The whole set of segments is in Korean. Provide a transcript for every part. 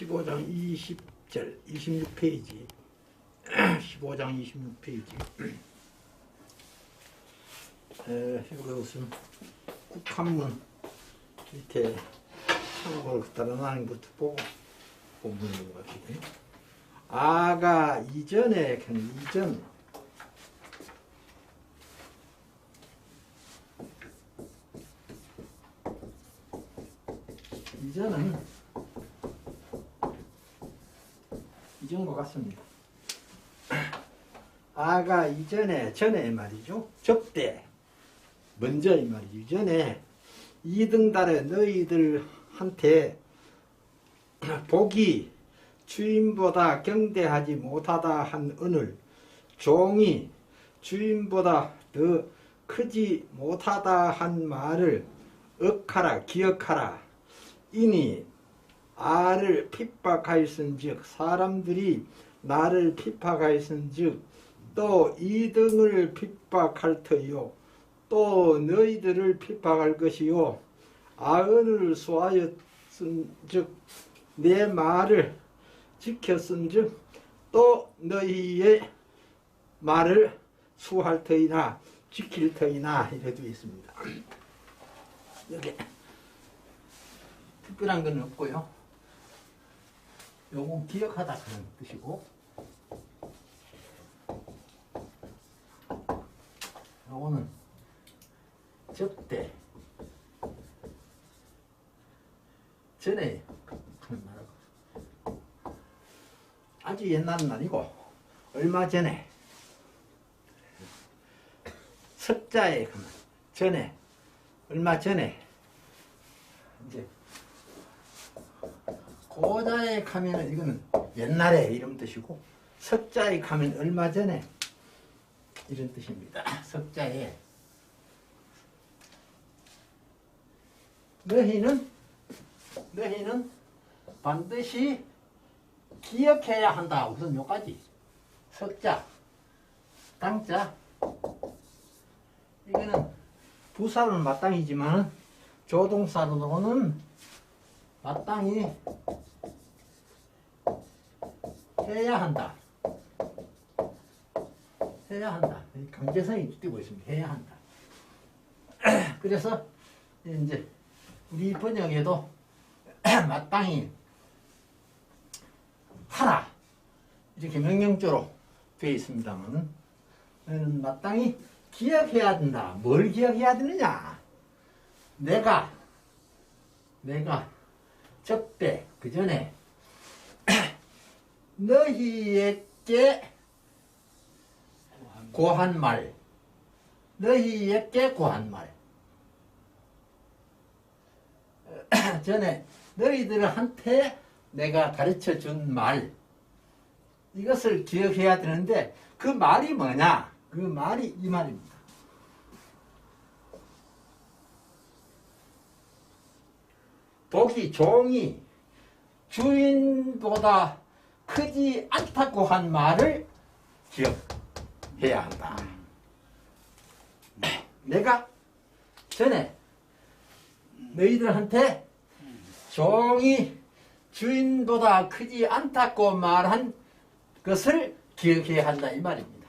15장 20절 26페이지 15장 26페이지 이것은 국한문 밑에 한국어로 달아나는 것도 보고 본문인 것 같은데 아가 이전에 이전은 이전과 같습니다. 아가 전에 말이죠. 접대 먼저 이 말이죠. 이전에 이등달에 너희들한테 복이 주인보다 경대하지 못하다 한 오늘 종이 주인보다 더 크지 못하다 한 말을 억하라 기억하라. 이니 아를 핍박하였은즉 사람들이 나를 핍박하였은즉 또 이등을 핍박할 터요 또 너희들을 핍박할 것이요 아은을 수하였은즉 내 말을 지켰은즉 또 너희의 말을 수할 터이나 지킬 터이나 이래 되어 있습니다. 여기 특별한 건 없고요. 요거 기억하다 그런 뜻이고 요거는 접대 전에 아주 옛날은 아니고 얼마 전에 석자에 전에 얼마 전에 이제 고자에 가면은 이거는 옛날에 이런 뜻이고 석자에 가면 얼마 전에 이런 뜻입니다. 석자에 너희는 반드시 기억해야 한다. 우선 요까지 석자 땅자 이거는 부사는 마땅이지만 조동사로는 마땅히 해야 한다. 해야 한다. 강제성이 띄고 있습니다. 해야 한다. 그래서 이제 우리 번역에도 마땅히 하라 이렇게 명령조로 되어 있습니다만 마땅히 기억해야 된다. 뭘 기억해야 되느냐? 내가 접대 그 전에 너희에게 고한 말 전에 너희들한테 내가 가르쳐 준 말 이것을 기억해야 되는데 그 말이 뭐냐? 그 말이 이 말입니다. 복이 종이 주인보다 크지 않다고 한 말을 기억해야 한다. 내가 전에 너희들한테 종이 주인보다 크지 않다고 말한 것을 기억해야 한다 이 말입니다.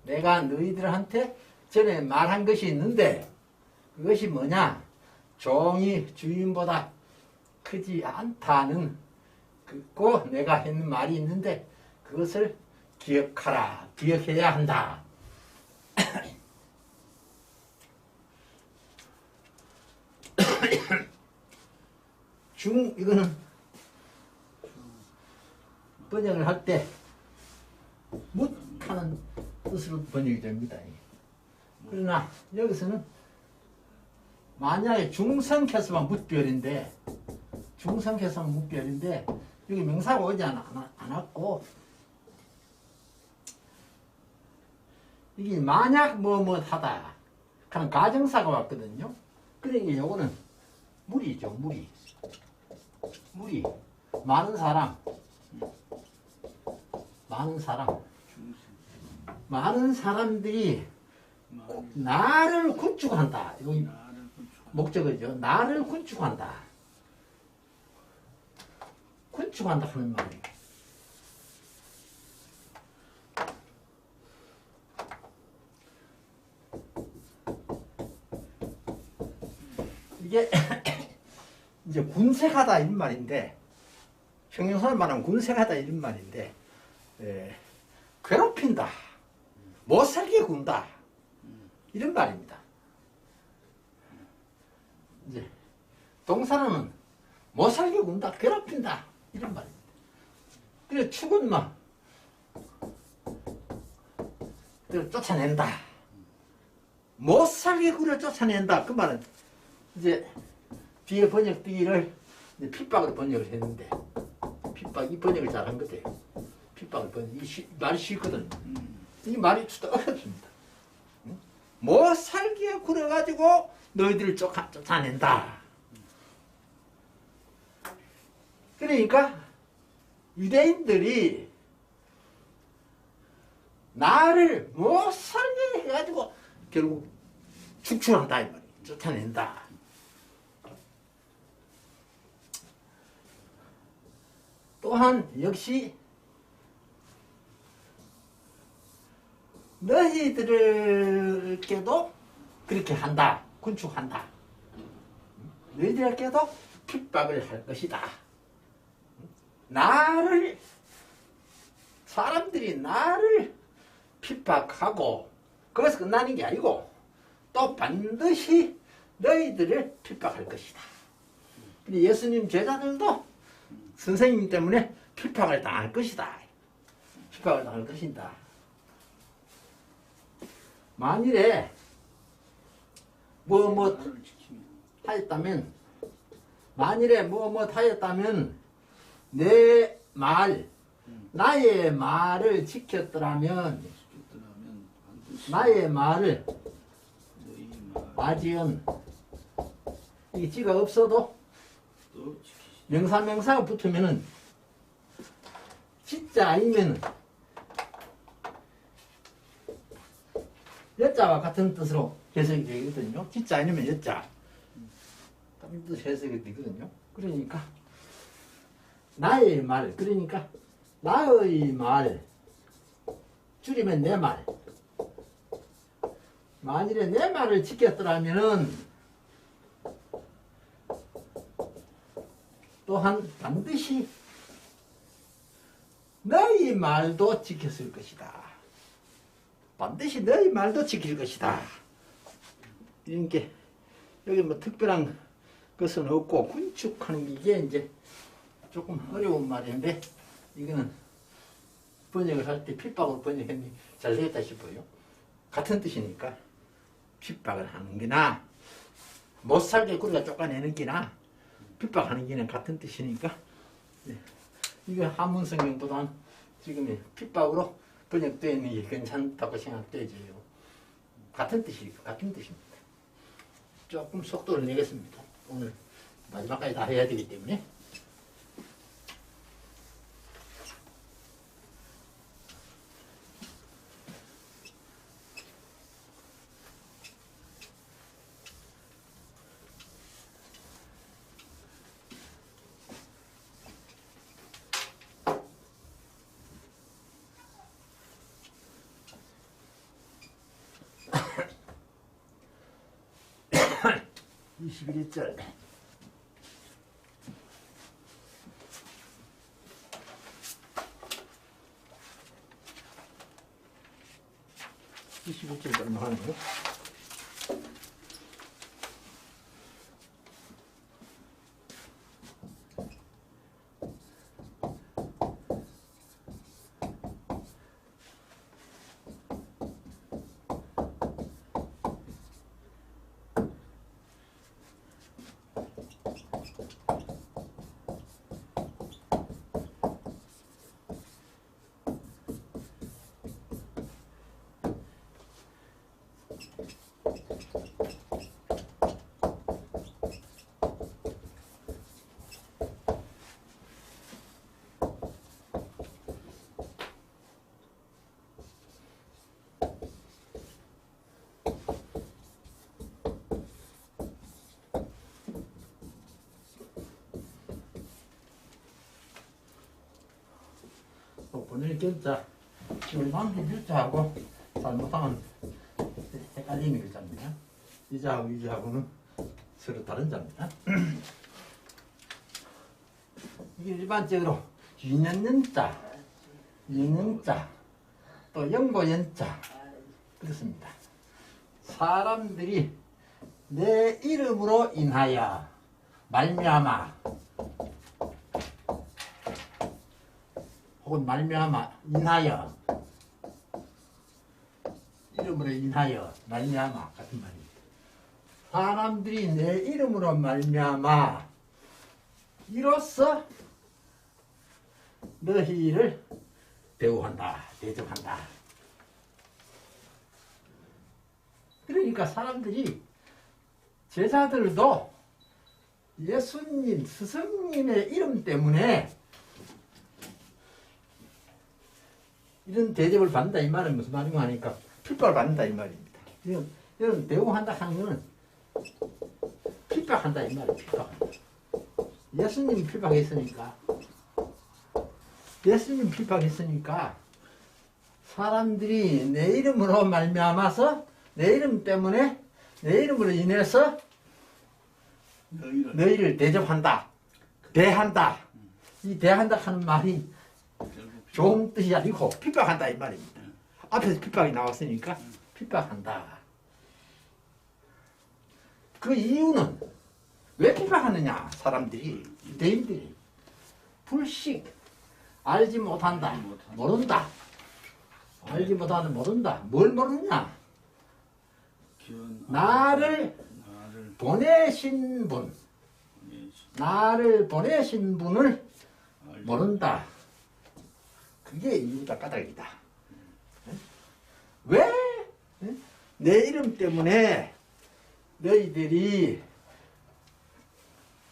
내가 너희들한테 전에 말한 것이 있는데 그것이 뭐냐? 종이 주인보다 크지 않다는 그 내가 했는 말이 있는데 그것을 기억하라. 기억해야 한다. 이거는 번역을 할 때 묻하는 뜻으로 번역이 됩니다. 그러나 여기서는 만약에 중성캐서만 묻별인데 여기 명사가 오지 않았고 이게 만약 뭐뭐하다 그런 가정사가 왔거든요. 그러니까 요거는 무리죠. 무리 많은 사람들이 나를 구축한다. 여기 목적이죠. 나를 구축한다. 축축한다 하는 말이에요. 이게 이제 군색하다 이런 말인데, 형용사를 말하면 군색하다 이런 말인데, 괴롭힌다, 못살게 군다 이런 말입니다. 이제 동사는 못살게 군다, 괴롭힌다 이런 말입니다. 그래 축은 막 쫓아낸다, 못살게 굴을 쫓아낸다. 그 말은 이제 뒤에 번역되기를 핍박으로 번역을 했는데, 핍박 이 번역을 잘한 거예요. 핍박을 번역 말이 쉽거든. 이 말이 진짜 어렵습니다. 못살게 굴어가지고 너희들을 쫓아낸다. 그러니까 유대인들이 나를 못살게 해가지고 결국 축출한다 이 말이에요. 쫓아낸다. 또한 역시 너희들께도 그렇게 한다. 군축한다. 너희들께도 핍박을 할 것이다. 사람들이 나를 핍박하고 거기서 끝나는 게 아니고 또 반드시 너희들을 핍박할 것이다. 예수님 제자들도 선생님 때문에 핍박을 당할 것이다. 핍박을 당할 것이다. 만일에 하였다면, 나의 말을 지켰더라면, 나의 말을 맞이은 이 지가 없어도 명사가 붙으면은 진짜 아니면은 여자와 같은 뜻으로 해석이 되거든요. 진짜 아니면 여자 같은 뜻 해석이 되거든요. 그러니까 나의 말, 그러니까 나의 말 줄이면 내 말. 만일에 내 말을 지켰더라면은 또한 반드시 너희 말도 지켰을 것이다. 반드시 너희 말도 지킬 것이다. 이렇게 여기 뭐 특별한 것은 없고, 군축하는 게 이제 조금 어려운 말인데, 이거는 번역을 할 때 핍박으로 번역했니 잘 되겠다 싶어요. 같은 뜻이니까 핍박을 하는 게나 못살게 굴려 쫓아내는 게나 핍박하는 게는 같은 뜻이니까, 네. 이거 한문 성경보다는 지금 핍박으로 번역되어 있는 게 괜찮다고 생각되지요. 같은 뜻입니다. 조금 속도를 내겠습니다. 오늘 마지막까지 다 해야 되기 때문에. (21절) (21절) 얼마 하는 거요? 또 번일 결자, 남긴 글자하고 잘못하면 헷갈리는 글자입니다. 이 자하고 이 자하고는 서로 다른 자입니다. 이게 일반적으로 유년연자, 유년자, 또 연고연자 그렇습니다. 사람들이 내 이름으로 인하여 말미암아 혹은 말미암아 인하여 이름으로 인하여 말미암아 같은 말입니다. 사람들이 내 이름으로 말미암아 이로써 너희를 대우한다, 대접한다. 그러니까 사람들이 제자들도 예수님, 스승님의 이름 때문에 이런 대접을 받는다 이 말은 무슨 말인가 하니까 핍박을 받는다 이 말입니다. 이런 대우한다 하는 것은 핍박한다 이 말이에요. 핍박한다. 예수님 핍박했으니까 예수님 핍박했으니까 사람들이 내 이름으로 말미암아서 내 이름 때문에 내 이름으로 인해서 너희를 대접한다, 대한다. 이 대한다 하는 말이 좋은 뜻이 아니고 핍박한다 이 말입니다. 앞에서 핍박이 나왔으니까 핍박한다. 그 이유는 왜 핍박하느냐? 사람들이, 유대인들이 불식, 알지 못한다, 모른다. 알지 못하는 모른다. 뭘 모르냐? 나를 보내신 분, 나를 보내신 분을 모른다. 그게 이유다 까닭이다. 왜? 내 이름 때문에 너희들이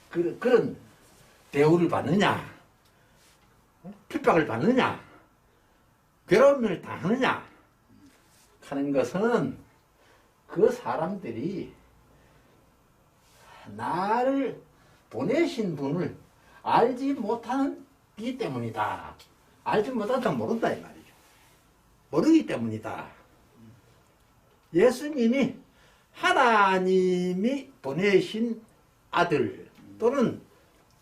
그런 대우를 받느냐? 핍박을 받느냐? 괴로움을 당하느냐? 하는 것은 그 사람들이 나를 보내신 분을 알지 못하기 때문이다. 알지 못하다 모른다 이 말이죠. 모르기 때문이다. 예수님이 하나님이 보내신 아들 또는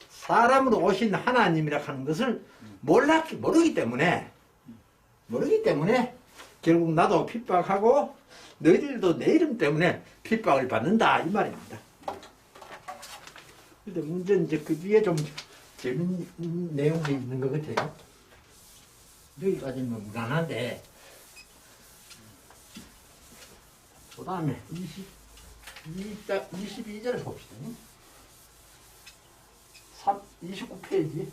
사람으로 오신 하나님이라 하는 것을 모르기 때문에 결국 나도 핍박하고 너희들도 내 이름 때문에 핍박을 받는다 이 말입니다. 근데 문제는 이제 그 뒤에 좀 재밌는 내용이 있는 것 같아요. 여기까지는 무난한데 그 다음에 22절을 봅시다. 29페이지.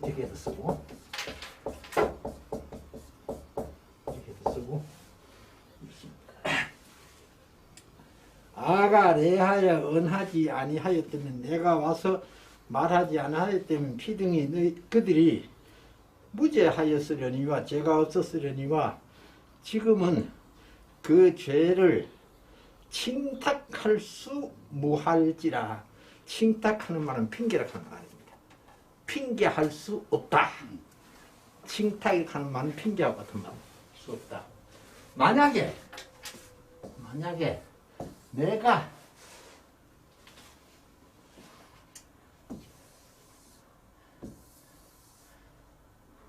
이렇게도 쓰고 이렇게도 쓰고 아가 내하여 언하지 아니하였다면 내가 와서 말하지 아니하였다면 피등이 그들이 무죄하였으려니와 죄가 없었으려니와 지금은 그 죄를 칭탁할 수 무할지라. 칭탁하는 말은 핑계라 하는 말입니다. 핑계할 수 없다. 칭탁하는 말은 핑계와 같은 말 수 없다. 만약에 만약에 내가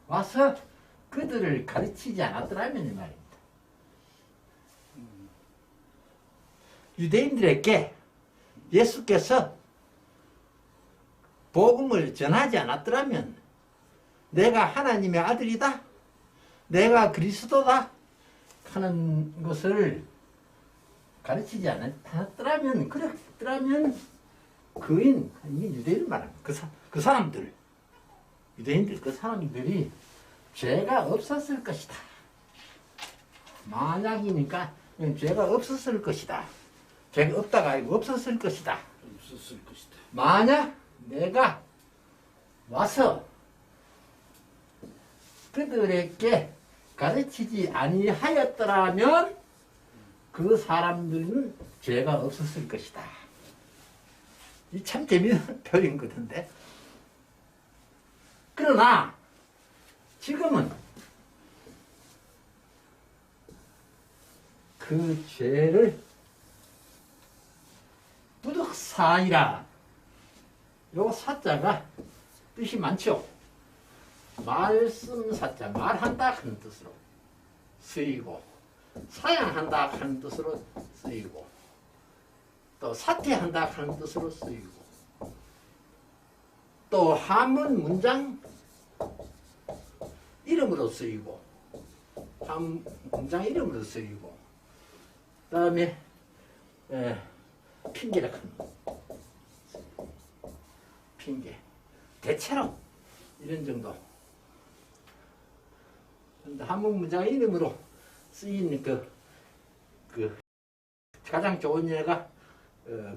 와서 그들을 가르치지 않았더라면 이 말입니다. 유대인들에게 예수께서 복음을 전하지 않았더라면 내가 하나님의 아들이다, 내가 그리스도다 하는 것을 가르치지 않았더라면, 그랬더라면 그인 유대인을 말합니다. 그 사람들, 유대인들, 그 사람들이 죄가 없었을 것이다. 만약이니까 죄가 없었을 것이다. 죄가 없다가 아니고 없었을 것이다. 없었을 것이다. 만약 내가 와서 그들에게 가르치지 아니하였더라면 그 사람들은 죄가 없었을 것이다. 이 참 재미있는 표현인 것 같은데. 그러나 지금은 그 죄를 부득사이라, 요 사자가 뜻이 많죠. 말씀 사자, 말한다 하는 뜻으로 쓰이고, 사양한다 하는 뜻으로 쓰이고, 또 사퇴한다 하는 뜻으로 쓰이고, 또 한문 문장 이름으로 쓰이고, 한 문장 이름으로 쓰이고, 그 다음에 핑계라 하는 핑계, 대체로 이런 정도. 한문 문장 이름으로 쓰이는 그 가장 좋은 예가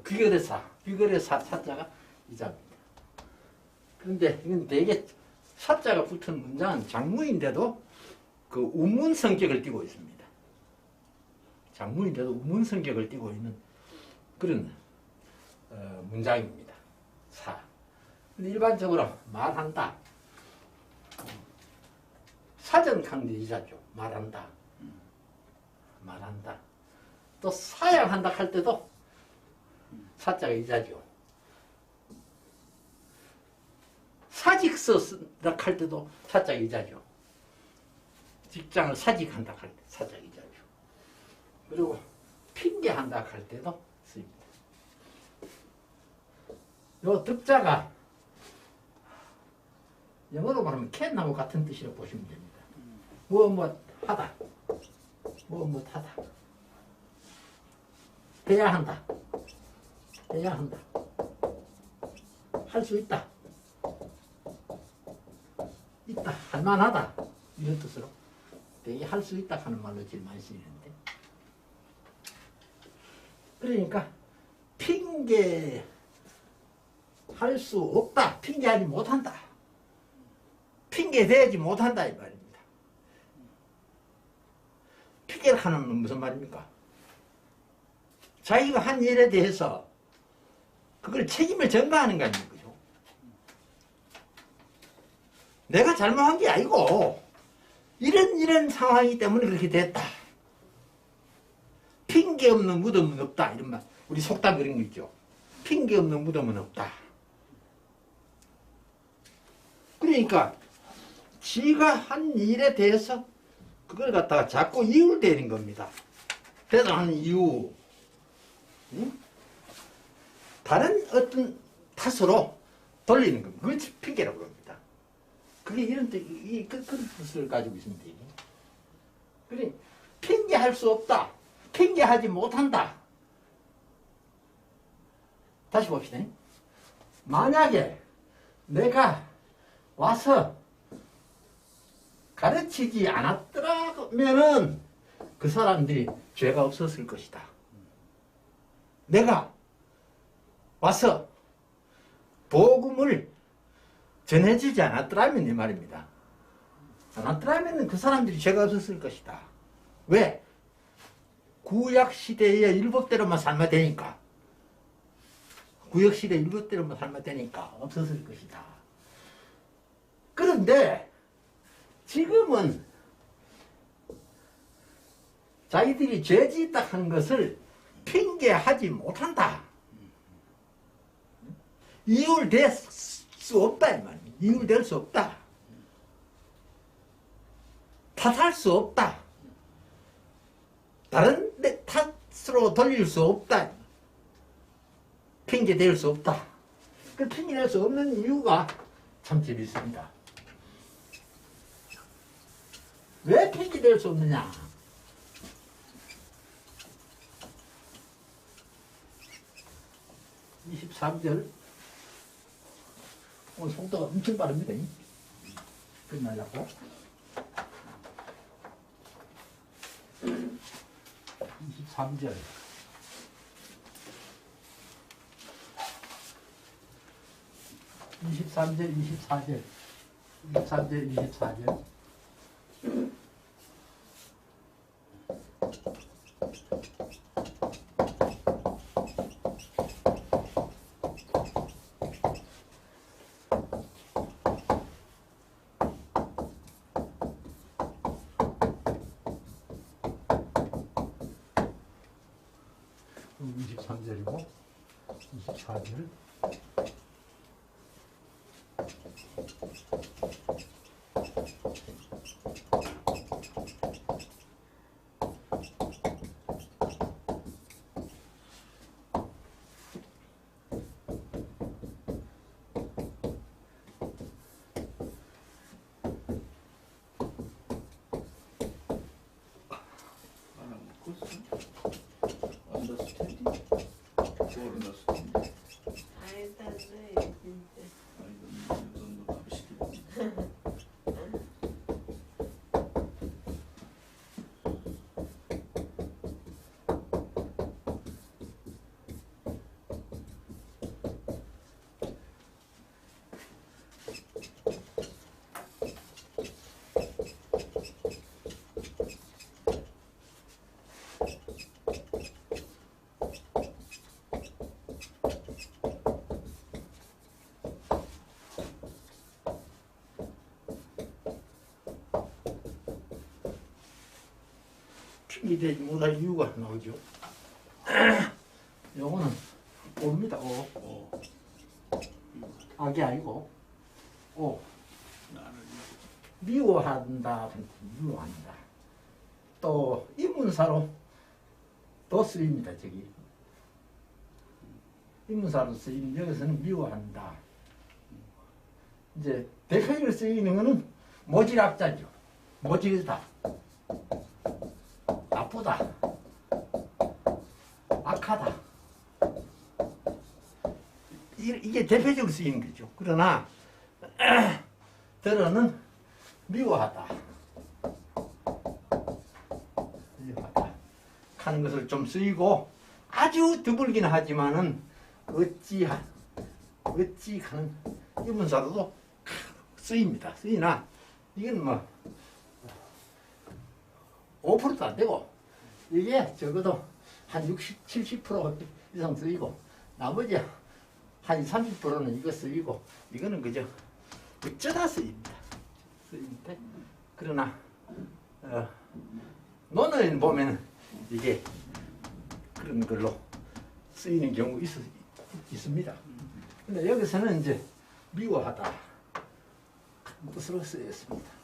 귀거래 사자가 이자입니다. 그런데 이건 되게 사자가 붙은 문장은 장무인데도 그 우문 성격을 띠고 있습니다. 장무인데도 우문 성격을 띠고 있는 그런 문장입니다. 근데 일반적으로 말한다, 사전 강조 이자죠. 말한다. 또 사양한다 할 때도 사자가 이자죠. 사직서 쓴다 할 때도 사자가 이자죠. 직장을 사직한다 할 때 사자가 이자죠. 그리고 핑계한다 할 때도 쓰입니다. 요 득자가 영어로 말하면 can하고 같은 뜻이라고 보시면 됩니다. 하다, 하다, 해야 한다, 할 수 있다, 할만하다, 이런 뜻으로 되게 할 수 있다 하는 말로 제일 많이 쓰이는데, 그러니까 핑계 할 수 없다, 핑계하지 못한다, 핑계 대지 못한다 이 말입니다. 핑계를 하는 건 무슨 말입니까? 자기가 한 일에 대해서 그걸 책임을 전가하는 거 아닙니까? 그죠? 내가 잘못한 게 아니고 이런 상황이기 때문에 그렇게 됐다. 핑계 없는 무덤은 없다, 이런 말. 우리 속담 그런 거 있죠. 핑계 없는 무덤은 없다. 그러니까 지가 한 일에 대해서 그걸 갖다가 자꾸 이유를 대는 겁니다. 대단한 이유, 응? 다른 어떤 탓으로 돌리는 겁니다. 그걸 핑계라고 합니다. 그게 이런 뜻, 그런 뜻을 가지고 있습니다. 그래, 핑계할 수 없다, 핑계하지 못한다. 다시 봅시다. 만약에 내가 와서 가르치지 않았더라면은 그 사람들이 죄가 없었을 것이다. 내가 와서 복음을 전해주지 않았더라면 이 말입니다. 않았더라면 그 사람들이 죄가 없었을 것이다. 왜? 구약시대의 율법대로만 살면 되니까. 구약시대 율법대로만 살면 되니까 없었을 것이다. 그런데 지금은 자기들이 죄짓다 하는 것을 핑계하지 못한다. 이율될 수 없다 이 말이야. 이율될 수 없다. 탓할 수 없다. 다른 데 탓으로 돌릴 수 없다. 핑계 댈 수 없다. 그 핑계 댈 수 없는 이유가 참 재밌습니다. 왜 핑계 댈 수 없느냐? (23절) 오늘 속도가 엄청 빠릅니다. 끝나려고. 23절. 23절, 24절. 23절, 24절. (23절이고) (24절) 핑계대지 못할 이유가 나오죠. 요거는 오입니다. 오. 악이 아니고 오. 미워한다. 미워한다. 또 인문사로 또 쓰입니다. 저기 인문사로 쓰이는 여기서는 미워한다. 이제 대표적으로 쓰이는 거는 모질학자죠. 모질다. 나쁘다. 악하다. 이게 대표적으로 쓰이는 거죠. 그러나 들어는 미워하다. 미워하다 하는 것을 좀 쓰이고 아주 드물긴 하지만은 어찌하는 인문사로도 쓰입니다. 쓰이나 이건 뭐 5%도 안 되고 이게 적어도 한 60, 70% 이상 쓰이고 나머지 한 30%는 이거 쓰이고 이거는 그저 어쩌다 쓰입니다. 쓰이는데 그러나 논어에는 보면 이게 그런 걸로 쓰이는 경우 있습니다. 근데 여기서는 이제 미워하다 뜻으로 쓰였습니다.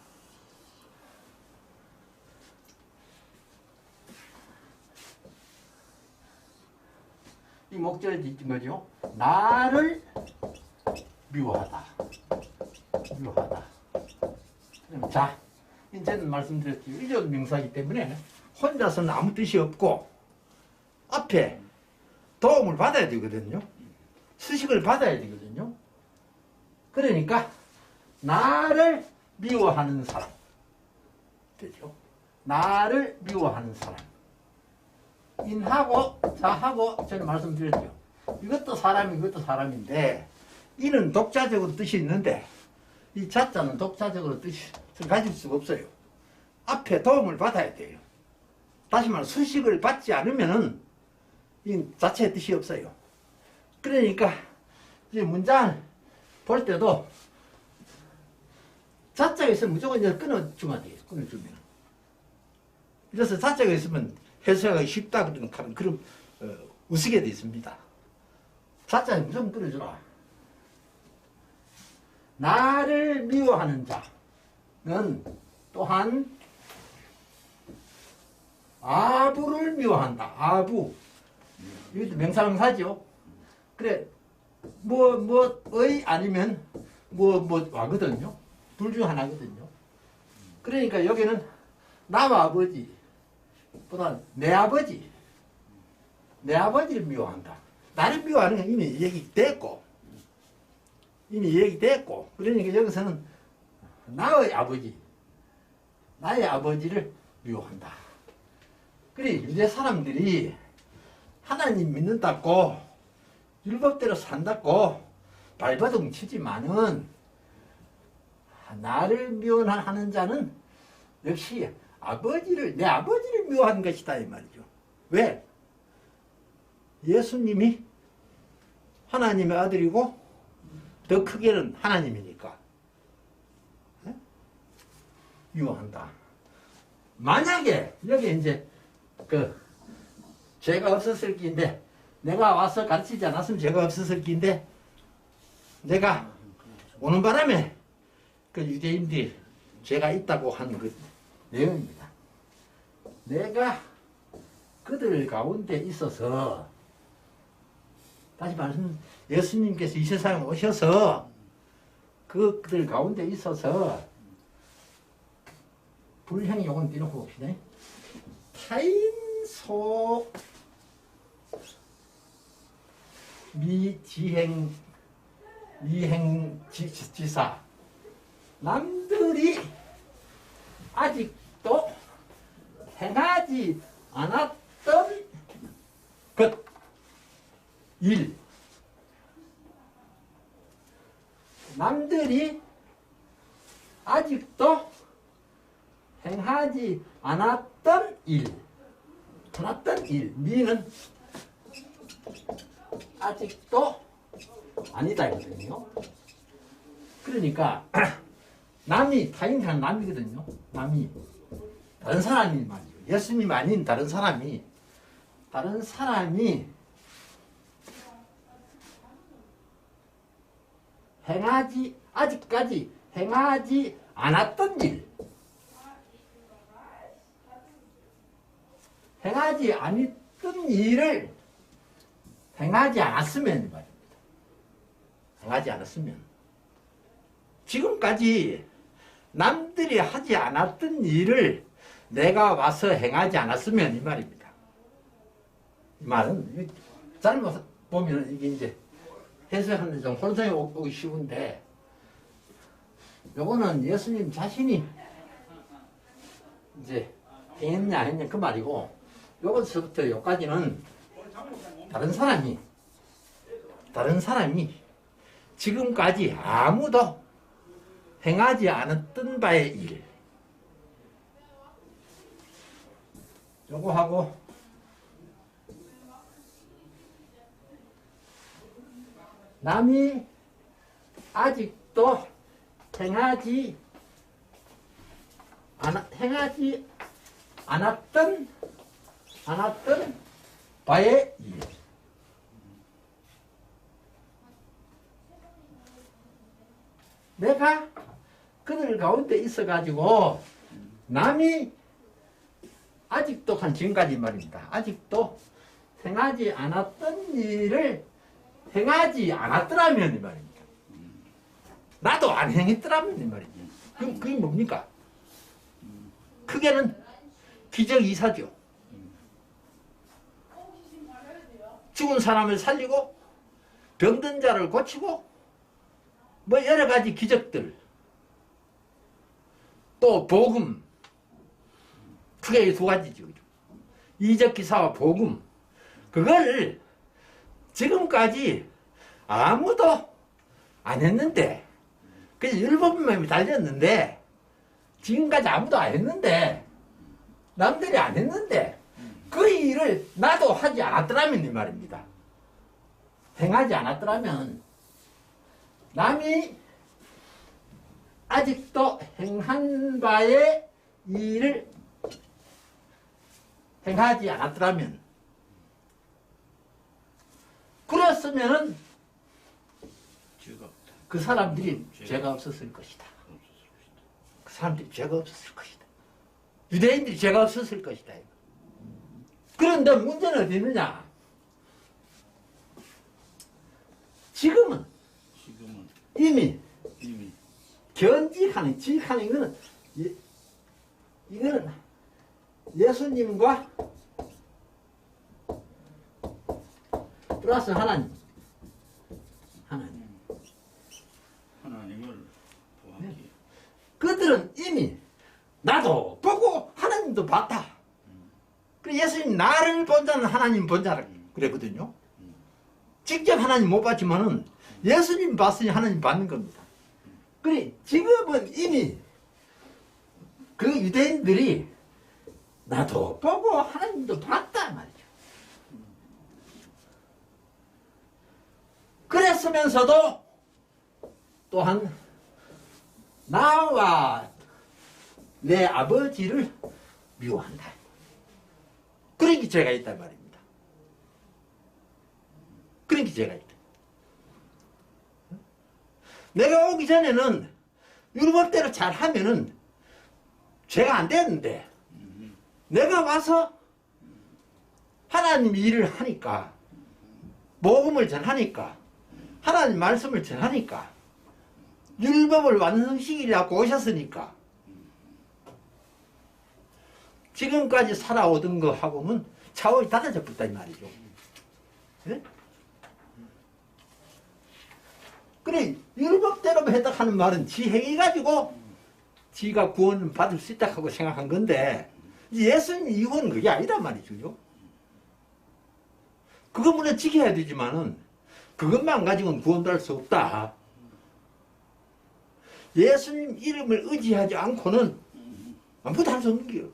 이 목적이 있는 거죠. 나를 미워하다. 미워하다. 자, 이제는 말씀드렸죠. 의존 명사이기 때문에 혼자서는 아무 뜻이 없고 앞에 도움을 받아야 되거든요. 수식을 받아야 되거든요. 그러니까 나를 미워하는 사람 되죠. 나를 미워하는 사람. 인하고 자하고 저는 말씀드렸죠. 이것도 사람이 이것도 사람인데 이는 독자적으로 뜻이 있는데 이 자자는 독자적으로 뜻을 가질 수가 없어요. 앞에 도움을 받아야 돼요. 다시 말해 수식을 받지 않으면은 이 자체의 뜻이 없어요. 그러니까 이제 문장을 볼 때도 자자가 있으면 무조건 이제 끊어주면 돼요. 끊어주면. 이래서 자자가 있으면 해석하기 쉽다 그런 우스게 돼 있습니다. 자자에 무조건 끌어주라. 나를 미워하는 자는 또한 아부를 미워한다. 아부. 이것도 명사명사죠. 그래, 뭐의 아니면 와거든요. 둘 중 하나거든요. 그러니까 여기는 나와 아버지보다 내 아버지를 미워한다. 나를 미워하는 건 이미 얘기됐고, 그러니까 여기서는 나의 아버지를 미워한다. 그래, 유대 사람들이 하나님 믿는다고, 율법대로 산다고 발버둥 치지만은, 나를 미워하는 자는 역시 내 아버지를 미워하는 것이다, 이 말이죠. 왜? 예수님이 하나님의 아들이고, 더 크게는 하나님이니까. 미워한다. 만약에, 여기 이제, 죄가 없었을 기인데, 내가 와서 가르치지 않았으면 죄가 없었을 기인데, 내가 오는 바람에, 유대인들이 죄가 있다고 하는 그 내용입니다. 내가 그들 가운데 있어서, 다시 말씀, 예수님께서 이 세상에 오셔서 그들 가운데 있어서 불행 요건 띄놓고 봅시다. 타인소 미행지사 남들이 아직도 행하지 않았던 일, 남들이 아직도 행하지 않았던 일, 미는 아직도 아니다 이거든요. 그러니까 남이, 타인한 남이거든요. 남이, 다른 사람이 말이죠. 예수님 아닌 다른 사람이 아직까지 행하지 않았던 일, 행하지 않았던 일을 행하지 않았으면 말입니다. 행하지 않았으면, 지금까지 남들이 하지 않았던 일을 내가 와서 행하지 않았으면 이 말입니다. 이 말은 잘못 보면 이게 이제 해석하는 좀 혼선이 오기 쉬운데, 요거는 예수님 자신이 이제 행했냐 안 했냐 그 말이고, 요거서부터 요까지는 다른 사람이 지금까지 아무도 행하지 않았던 바의 일, 요거하고 남이 아직도 행하지 않았던 바의 일, 내가 그들 가운데 있어가지고 남이 아직도 한 지금까지 말입니다. 아직도 행하지 않았던 일을 행하지 않았더라면 이 말입니다. 나도 안 행했더라면 이 말입니다. 그럼 그게 뭡니까? 크게는 기적이사죠. 죽은 사람을 살리고 병든 자를 고치고 뭐 여러 가지 기적들, 또 복음, 크게 두 가지죠. 이적 기사와 복음, 그걸 지금까지 아무도 안 했는데, 그래서 율법만 달렸는데, 지금까지 아무도 안 했는데, 남들이 안 했는데, 그 일을 나도 하지 않았더라면 이 말입니다. 행하지 않았더라면, 남이 아직도 행한 바의 일을 행하지 않았더라면, 그랬으면은 죄가 없다. 그 사람들이 죄가 없었을 것이다. 그 사람들이 죄가 없었을 것이다. 유대인들이 죄가 없었을 것이다. 그런데 문제는 어디 있느냐? 지금은 이미 견직하는, 직하는 이거는, 이거는 예수님과 플러스 하나님을 보았기에 그들은 이미 나도 보고 하나님도 봤다. 그래 예수님 나를 본 자는 하나님 본 자라 그랬거든요. 직접 하나님 못 봤지만은 예수님 봤으니 하나님 받는 겁니다. 그래 지금은 이미 그 유대인들이 나도 보고 하나님도 봤다 말이죠. 그랬으면서도 또한 나와 내 아버지를 미워한다. 그러니까 죄가 있단 말입니다. 그러니까 죄가 있다. 내가 오기 전에는 율법대로 잘하면은 죄가 안 되는데 내가 와서 하나님 일을 하니까 복음을 전하니까 하나님 말씀을 전하니까 율법을 완성시키려고 오셨으니까 지금까지 살아오던 거하고는 차원이 달라져 버렸다 이 말이죠. 네? 그래 율법대로 해석하는 말은 지 행해가지고 지가 구원을 받을 수 있다 하고 생각한 건데 예수님 이후는 그게 아니란 말이죠. 그거 물론 지켜야 되지만은 그것만 가지고는 구원도 할 수 없다. 예수님 이름을 의지하지 않고는 아무것도 할 수 없는 거예요.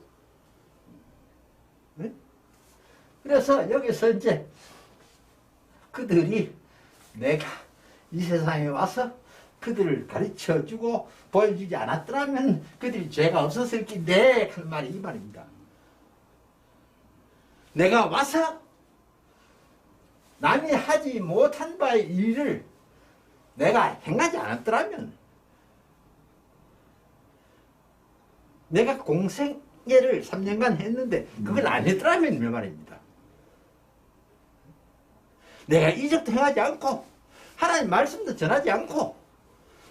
네? 그래서 여기서 이제 그들이 내가 이 세상에 와서 그들을 가르쳐주고 보여주지 않았더라면 그들이 죄가 없었을 텐데 하는 말이 이 말입니다. 내가 와서 남이 하지 못한 바의 일을 내가 행하지 않았더라면 내가 공생애를 3년간 했는데 그걸 안 했더라면 이 말입니다. 내가 이적도 행하지 않고 하나님 말씀도 전하지 않고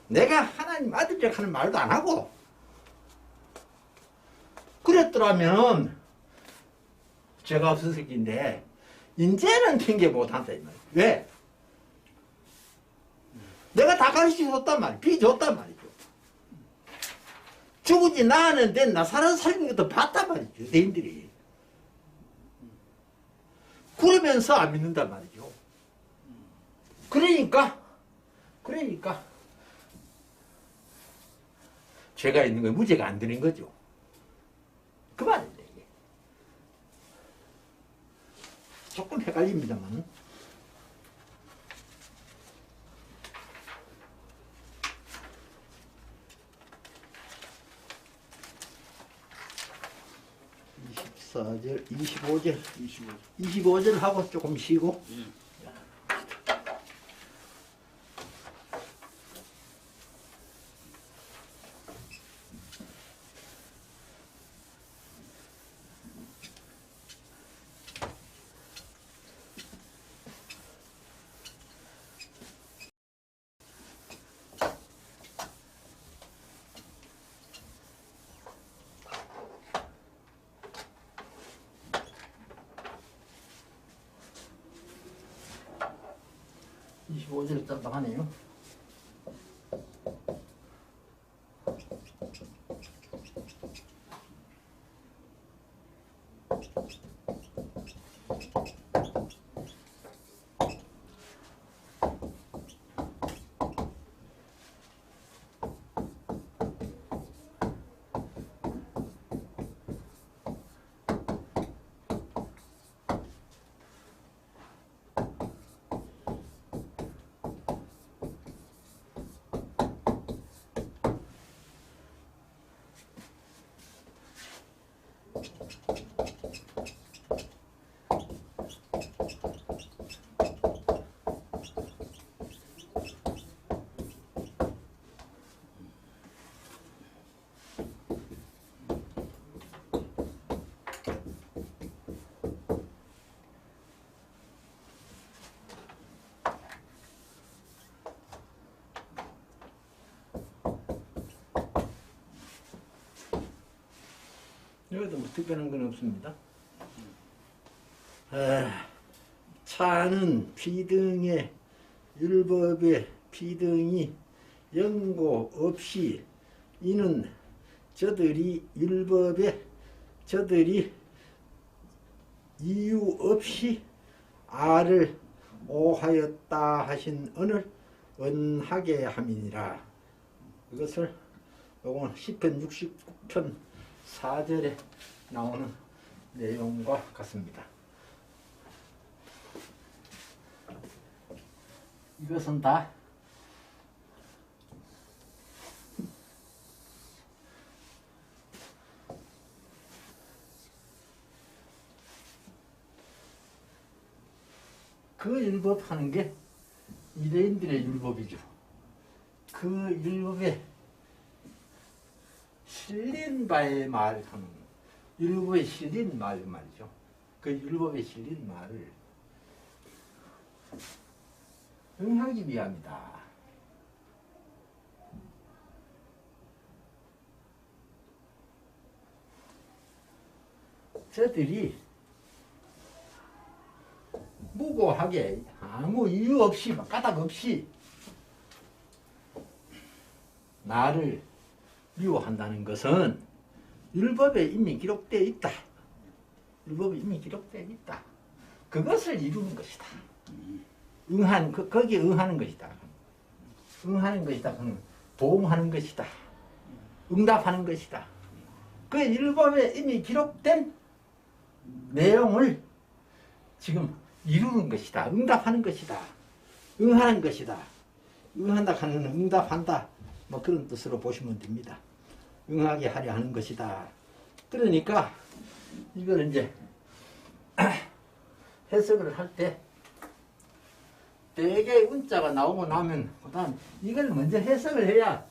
내가 하나님 아들이라고 하는 말도 안 하고 그랬더라면 죄가 없었을 텐데 이제는 핑계 못한다 이 말이야. 왜? 내가 다 가르쳐줬단 말이야. 비줬단 말이죠. 죽은지 나았는데 나 살아는 것도 봤단 말이죠. 유대인들이. 그러면서 안 믿는단 말이죠. 그러니까 죄가 있는 거에 무죄가 안 되는 거죠. 그 말입니다. 이게. 조금 헷갈립니다만. (24절) (25절) 25절 하고 조금 쉬고. 예. (25절) 깜빡하네요. 여기도 뭐 특별한 건 없습니다. 차는 비등의 율법의 비등이 연고 없이 이는 저들이 율법에 저들이 이유 없이 아를 오하였다 하신 언을 언하게 함이니라. 이것을 요건 시편 69편 4절에 나오는 내용과 같습니다. 이것은 다 그 율법 하는 게 유대인들의 율법이죠. 그 율법에 실린 바의 말을 하는 율법에 실린 말이죠. 그 율법에 실린 말을 응하기 위함이다. 저들이 무고하게 아무 이유 없이 까닭 없이 나를 미워한다는 것은 율법에 이미 기록되어 있다. 율법에 이미 기록되어 있다. 그것을 이루는 것이다. 거기에 응하는 것이다. 응하는 것이다. 도움하는 것이다. 응답하는 것이다. 그 율법에 이미 기록된 내용을 지금 이루는 것이다. 응답하는 것이다. 응하는 것이다. 응한다 하는 응답한다. 뭐 그런 뜻으로 보시면 됩니다. 응하게 하려 하는 것이다. 그러니까 이걸 이제 해석을 할 때 대개 운자가 나오고 나면 그다음 이걸 먼저 해석을 해야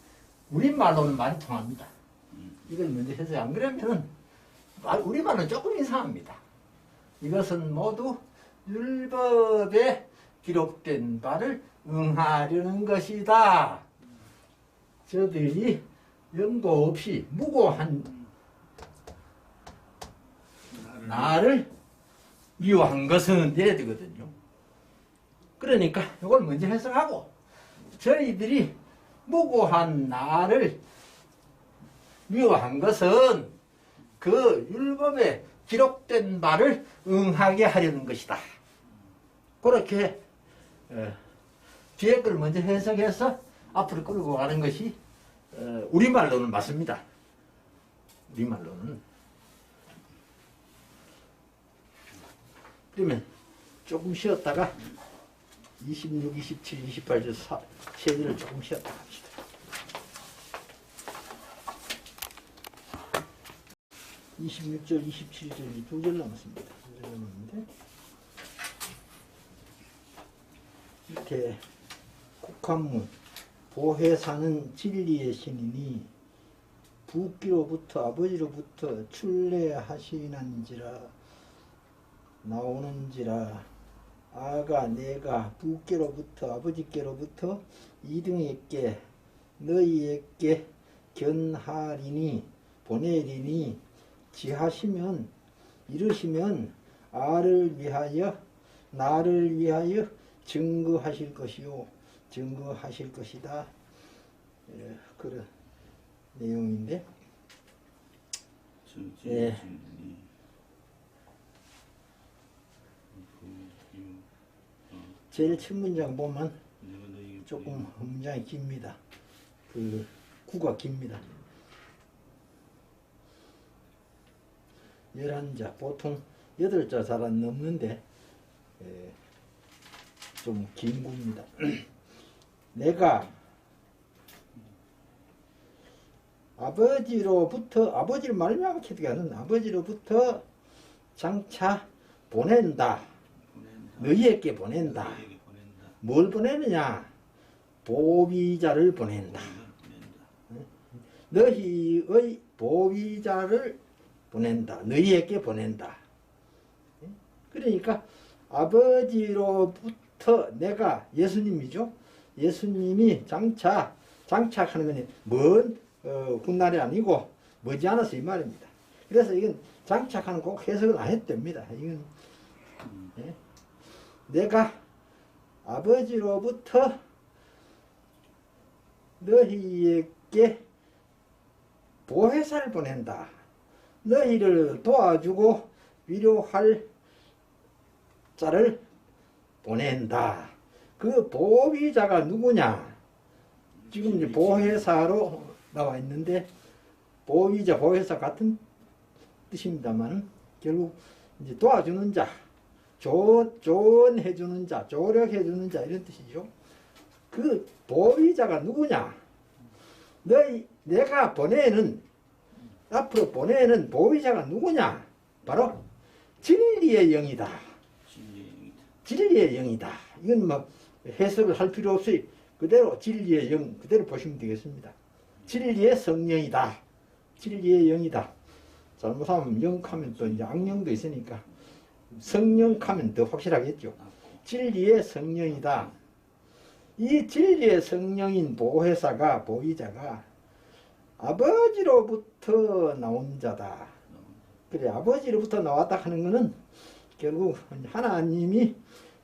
우리말로는 말이 통합니다. 이걸 먼저 해석 안 그러면 우리말은 조금 이상합니다. 이것은 모두 율법에 기록된 바를 응하려는 것이다. 저들이 연고 없이 무고한 나를 미워한 것은 이래야 되거든요. 그러니까 이걸 먼저 해석하고 저희들이 무고한 나를 미워한 것은 그 율법에 기록된 바를 응하게 하려는 것이다. 그렇게 뒤에 걸 먼저 해석해서 앞으로 끌고 가는 것이 우리말로는 맞습니다. 우리말로는. 그러면 조금 쉬었다가 26, 27, 28절 세 절을 조금 쉬었다 합시다. (26절) (27절) 2절 남았습니다. 2절 남았는데 밑에 국한문 보혜사는 진리의 신이니 부귀로부터 아버지로부터 출래하시는지라 나오는지라 아가 내가 부께로부터 아버지께로부터 이등에게 너희에게 견하리니 보내리니 지하시면 이르시면 아를 위하여 나를 위하여 증거하실 것이요 증거하실 것이다. 그런 내용인데 제일 첫 문장 보면 조금 문장이 깁니다. 그 구가 깁니다. 11자, 보통 8자 잘 안 넘는데 좀 긴 구입니다. 내가 아버지를 말미암게 되게 하는 아버지로부터 장차 보낸다. 너희에게 보낸다. 뭘 보내느냐? 보비자를 보낸다. 너희의 보비자를 보낸다. 너희에게 보낸다. 그러니까 아버지로부터 내가 예수님이죠. 예수님이 장착하는 것은 먼 훗날이 아니고 머지않아서 이 말입니다. 그래서 이건 장착하는 꼭 해석을 안 해도 됩니다. 이건 예? 내가 아버지로부터 너희에게 보혜사를 보낸다. 너희를 도와주고 위로할 자를 보낸다. 그 보위자가 누구냐? 지금 이제 보혜사로 나와 있는데 보위자, 보혜사 같은 뜻입니다만 결국 이제 도와주는 자, 조언해주는 자, 조력해주는 자 이런 뜻이죠. 그 보위자가 누구냐? 내가 앞으로 보내는 보위자가 누구냐? 바로 진리의 영이다. 진리의 영이다. 이건 뭐 해석을 할 필요 없이 그대로 진리의 영 그대로 보시면 되겠습니다. 진리의 성령이다. 진리의 영이다. 잘못하면 영하면 또 이제 악령도 있으니까 성령하면 더 확실하겠죠. 진리의 성령이다. 이 진리의 성령인 보혜사가 보위자가 아버지로부터 나온 자다. 그래 아버지로부터 나왔다 하는 것은 결국 하나님이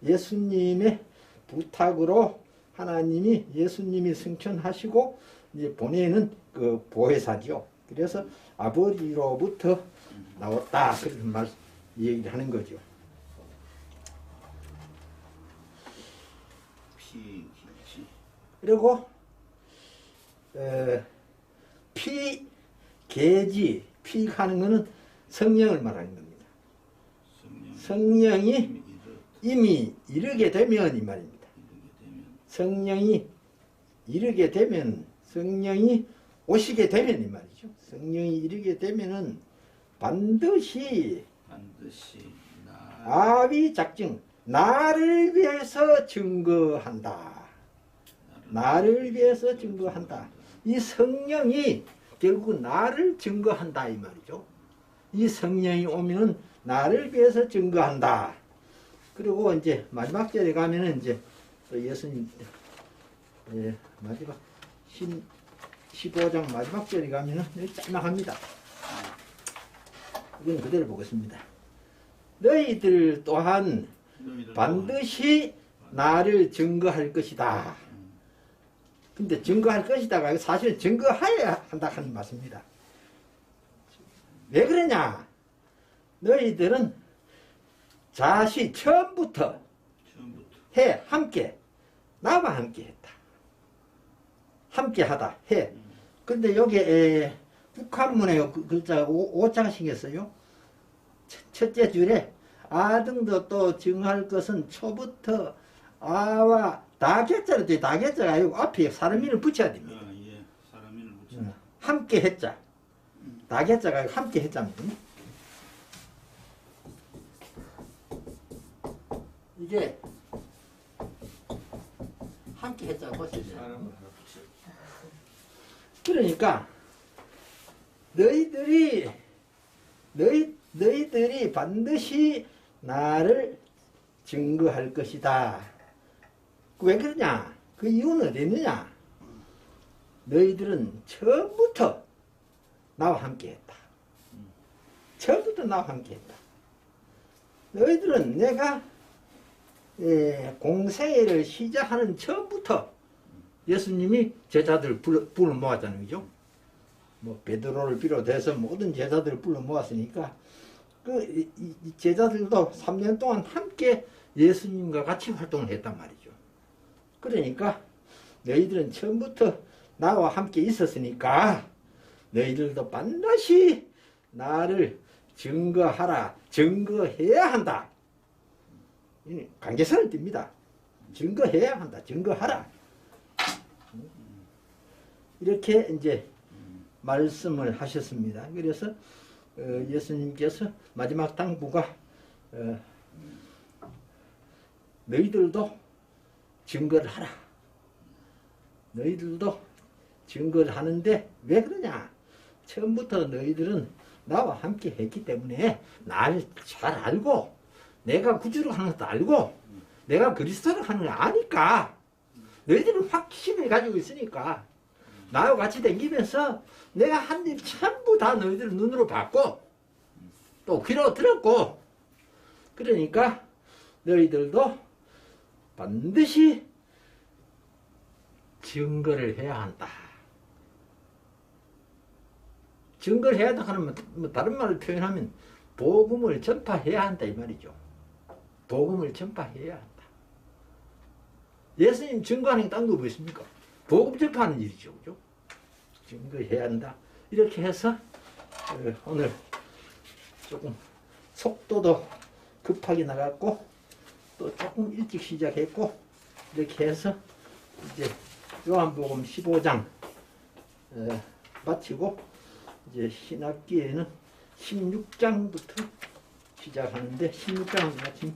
예수님의 부탁으로 하나님이 예수님이 승천하시고 이제 보내는 그 보혜사죠. 그래서 아버지로부터 나왔다 그런 얘기를 하는 거죠. 그리고 계지 피하는 것은 성령을 말하는 겁니다. 성령이 이미 이르게 되면 이 말입니다. 성령이 이르게 되면 성령이 오시게 되면 이 말이죠. 성령이 이르게 되면은 반드시 아비 작증 나를 위해서 증거한다. 나를 위해서 증거한다. 이 성령이 결국 나를 증거한다 이 말이죠. 이 성령이 오면은 나를 위해서 증거한다. 그리고 이제 마지막 절에 가면은 이제 또 예수님 마지막 15장 마지막 절에 가면은 짤막합니다. 이건 그대로 보겠습니다. 너희들 또한 반드시 나를 증거할 것이다. 근데 증거할 것이다가 사실 증거해야 한다 하는 말씀입니다. 왜 그러냐? 너희들은 처음부터 함께 나와 함께 했다. 함께 하다 해. 근데 여기 북한문에 글자가 5자가 생겼어요. 첫째 줄에 아등도 또 증할 것은 초부터 아와 다개자로 돼. 다개자가 아니고 앞에 사람인을 붙여야 됩니다. 사람인을 붙인다. 함께 했자. 다개자가 아니고 함께 했자입니다. 이게 함께 했자고 보세요. 그러니까 너희들이 반드시 나를 증거할 것이다. 왜 그러냐? 그 이유는 어디 있느냐? 너희들은 처음부터 나와 함께 했다. 처음부터 나와 함께 했다. 너희들은 내가 공생애를 시작하는 처음부터 예수님이 제자들 불러 모았잖아요. 그죠? 뭐 베드로를 비롯해서 모든 제자들을 불러 모았으니까 그 제자들도 3년 동안 함께 예수님과 같이 활동을 했단 말이죠. 그러니까 너희들은 처음부터 나와 함께 있었으니까 너희들도 반드시 나를 증거해야 한다. 관계선을 띱니다. 증거해야 한다. 증거하라. 이렇게 이제 말씀을 하셨습니다. 그래서 예수님께서 마지막 당부가 너희들도 증거를 하라. 너희들도 증거를 하는데 왜 그러냐? 처음부터 너희들은 나와 함께 했기 때문에 나를 잘 알고 내가 구주로 하는 것도 알고 내가 그리스도로 하는 걸 아니까 너희들은 확신을 가지고 있으니까 나와 같이 다니면서 내가 한 일 전부 다 너희들 눈으로 봤고 또 귀로 들었고, 그러니까 너희들도 반드시 증거를 해야 한다. 증거를 해야 한다 하면 뭐 다른 말을 표현하면 복음을 전파해야 한다 이 말이죠. 복음을 전파해야 한다. 예수님 증거하는 게 딴 거 뭐 있습니까? 복음 전파하는 일이죠. 그죠? 증거해야 한다. 이렇게 해서 오늘 조금 속도도 급하게 나갔고 또 조금 일찍 시작했고 이렇게 해서 이제 요한복음 15장 마치고 이제 신학기에는 16장부터 시작하는데 16장은 마침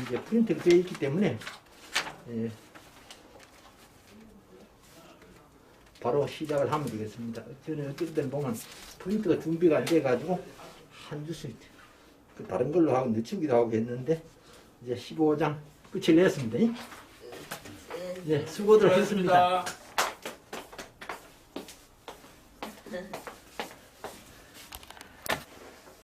이제 프린트가 되어 있기 때문에 바로 시작을 하면 되겠습니다. 저는 어떨 때는 보면 프린트가 준비가 안 돼가지고 한 주씩 다른 걸로 하고 늦추기도 하고 했는데 이제 15장 끝을 냈습니다. 네, 수고들 했습니다. 수고하셨습니다.